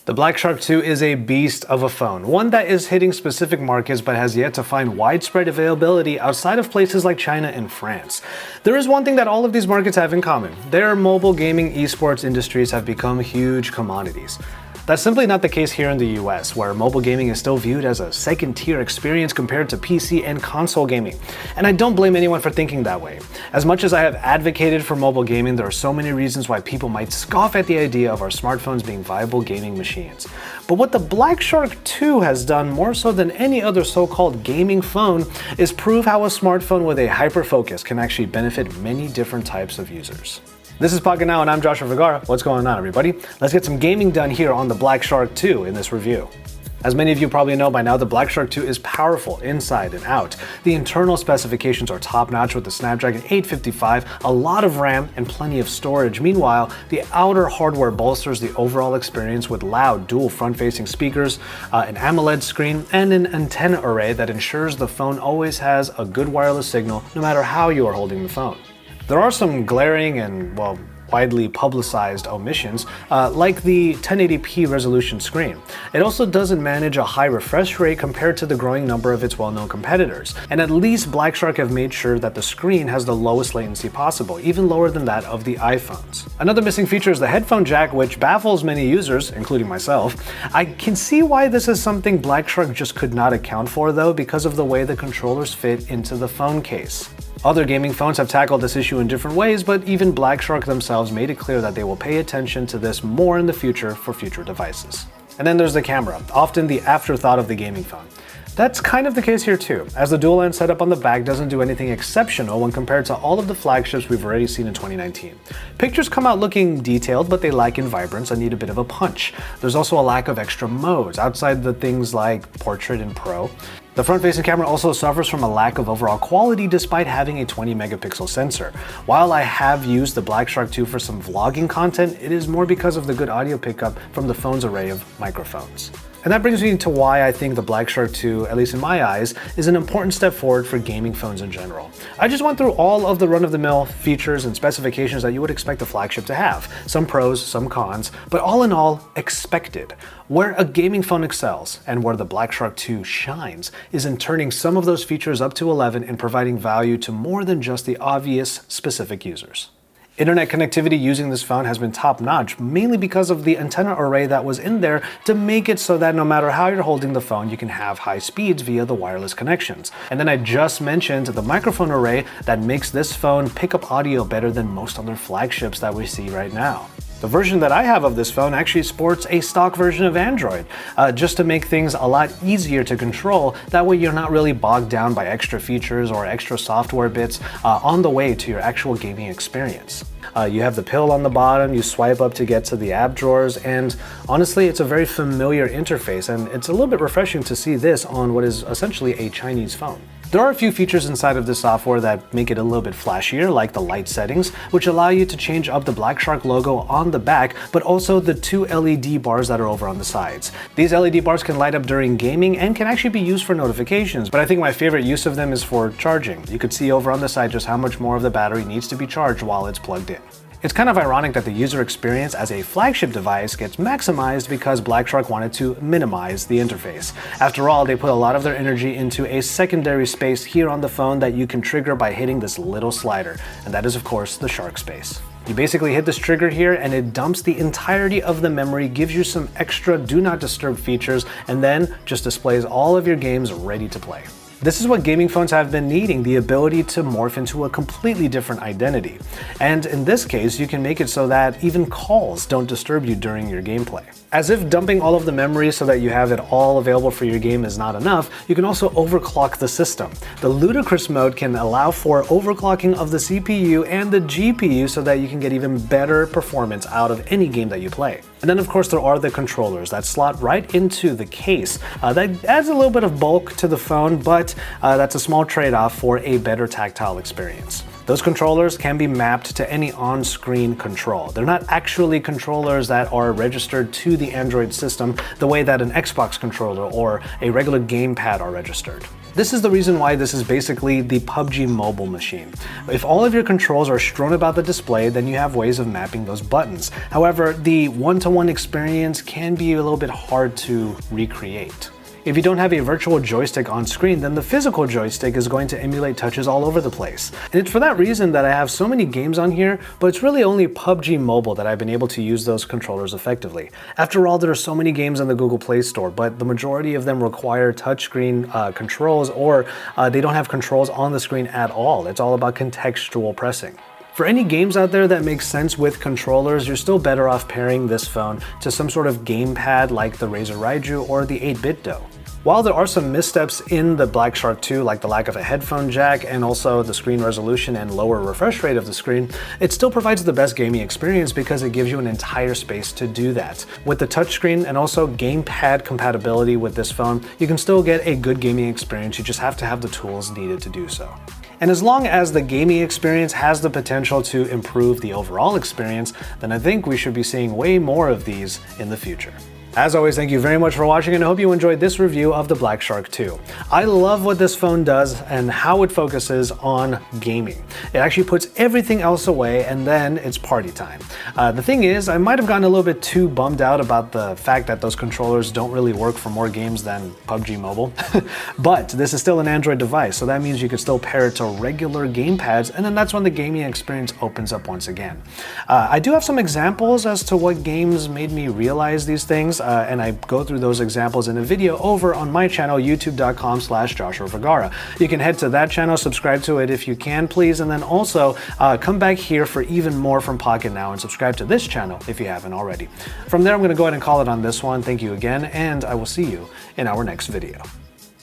The Black Shark 2 is a beast of a phone, one that is hitting specific markets but has yet to find widespread availability outside of places like China and France. There is one thing that all of these markets have in common. Their mobile gaming esports industries have become huge commodities. That's simply not the case here in the US, where mobile gaming is still viewed as a second-tier experience compared to PC and console gaming. And I don't blame anyone for thinking that way. As much as I have advocated for mobile gaming, there are so many reasons why people might scoff at the idea of our smartphones being viable gaming machines. But what the Black Shark 2 has done more so than any other so-called gaming phone is prove how a smartphone with a hyper-focus can actually benefit many different types of users. This is Pocketnow and I'm Joshua Vergara. What's going on, everybody? Let's get some gaming done here on the Black Shark 2 in this review. As many of you probably know by now, the Black Shark 2 is powerful inside and out. The internal specifications are top-notch with the Snapdragon 855, a lot of RAM, and plenty of storage. Meanwhile, the outer hardware bolsters the overall experience with loud dual front-facing speakers, an AMOLED screen, and an antenna array that ensures the phone always has a good wireless signal no matter how you are holding the phone. There are some glaring and, well, widely publicized omissions, like the 1080p resolution screen. It also doesn't manage a high refresh rate compared to the growing number of its well-known competitors. And at least Black Shark have made sure that the screen has the lowest latency possible, even lower than that of the iPhones. Another missing feature is the headphone jack, which baffles many users, including myself. I can see why this is something Black Shark just could not account for though, because of the way the controllers fit into the phone case. Other gaming phones have tackled this issue in different ways, but even Black Shark themselves made it clear that they will pay attention to this more in the future for future devices. And then there's the camera, often the afterthought of the gaming phone. That's kind of the case here too, as the dual lens setup on the back doesn't do anything exceptional when compared to all of the flagships we've already seen in 2019. Pictures come out looking detailed, but they lack in vibrance and need a bit of a punch. There's also a lack of extra modes, outside the things like Portrait and Pro. The front-facing camera also suffers from a lack of overall quality despite having a 20 megapixel sensor. While I have used the Black Shark 2 for some vlogging content, it is more because of the good audio pickup from the phone's array of microphones. And that brings me to why I think the Black Shark 2, at least in my eyes, is an important step forward for gaming phones in general. I just went through all of the run-of-the-mill features and specifications that you would expect a flagship to have. Some pros, some cons, but all in all, expected. Where a gaming phone excels, and where the Black Shark 2 shines, is in turning some of those features up to 11 and providing value to more than just the obvious specific users. Internet connectivity using this phone has been top-notch, mainly because of the antenna array that was in there to make it so that no matter how you're holding the phone, you can have high speeds via the wireless connections. And then I just mentioned the microphone array that makes this phone pick up audio better than most other flagships that we see right now. The version that I have of this phone actually sports a stock version of Android, just to make things a lot easier to control. That way you're not really bogged down by extra features or extra software bits on the way to your actual gaming experience. You have the pill on the bottom, you swipe up to get to the app drawers, and honestly it's a very familiar interface, and it's a little bit refreshing to see this on what is essentially a Chinese phone. There are a few features inside of this software that make it a little bit flashier, like the light settings, which allow you to change up the Black Shark logo on the back, but also the two LED bars that are over on the sides. These LED bars can light up during gaming and can actually be used for notifications, but I think my favorite use of them is for charging. You could see over on the side just how much more of the battery needs to be charged while it's plugged in. It's kind of ironic that the user experience as a flagship device gets maximized because Black Shark wanted to minimize the interface. After all, they put a lot of their energy into a secondary space here on the phone that you can trigger by hitting this little slider, and that is of course the Shark space. You basically hit this trigger here and it dumps the entirety of the memory, gives you some extra do not disturb features, and then just displays all of your games ready to play. This is what gaming phones have been needing, the ability to morph into a completely different identity. And in this case, you can make it so that even calls don't disturb you during your gameplay. As if dumping all of the memory so that you have it all available for your game is not enough, you can also overclock the system. The ludicrous mode can allow for overclocking of the CPU and the GPU so that you can get even better performance out of any game that you play. And then of course there are the controllers that slot right into the case. That adds a little bit of bulk to the phone, but that's a small trade-off for a better tactile experience. Those controllers can be mapped to any on-screen control. They're not actually controllers that are registered to the Android system the way that an Xbox controller or a regular gamepad are registered. This is the reason why this is basically the PUBG mobile machine. If all of your controls are strewn about the display, then you have ways of mapping those buttons. However, the one-to-one experience can be a little bit hard to recreate. If you don't have a virtual joystick on screen, then the physical joystick is going to emulate touches all over the place. And it's for that reason that I have so many games on here, but it's really only PUBG Mobile that I've been able to use those controllers effectively. After all, there are so many games on the Google Play Store, but the majority of them require touchscreen controls, or they don't have controls on the screen at all. It's all about contextual pressing. For any games out there that make sense with controllers, you're still better off pairing this phone to some sort of gamepad like the Razer Raiju or the 8BitDo. While there are some missteps in the Black Shark 2, like the lack of a headphone jack and also the screen resolution and lower refresh rate of the screen, it still provides the best gaming experience because it gives you an entire space to do that. With the touchscreen and also gamepad compatibility with this phone, you can still get a good gaming experience, you just have to have the tools needed to do so. And as long as the gaming experience has the potential to improve the overall experience, then I think we should be seeing way more of these in the future. As always, thank you very much for watching, and I hope you enjoyed this review of the Black Shark 2. I love what this phone does and how it focuses on gaming. It actually puts everything else away and then it's party time. The thing is, I might have gotten a little bit too bummed out about the fact that those controllers don't really work for more games than PUBG Mobile. But this is still an Android device, so that means you can still pair it to regular gamepads, and then that's when the gaming experience opens up once again. I do have some examples as to what games made me realize these things. And I go through those examples in a video over on my channel, youtube.com/Joshua Vergara. You can head to that channel, subscribe to it if you can, please, and then also come back here for even more from Pocketnow and subscribe to this channel if you haven't already. From there, I'm going to go ahead and call it on this one. Thank you again, and I will see you in our next video.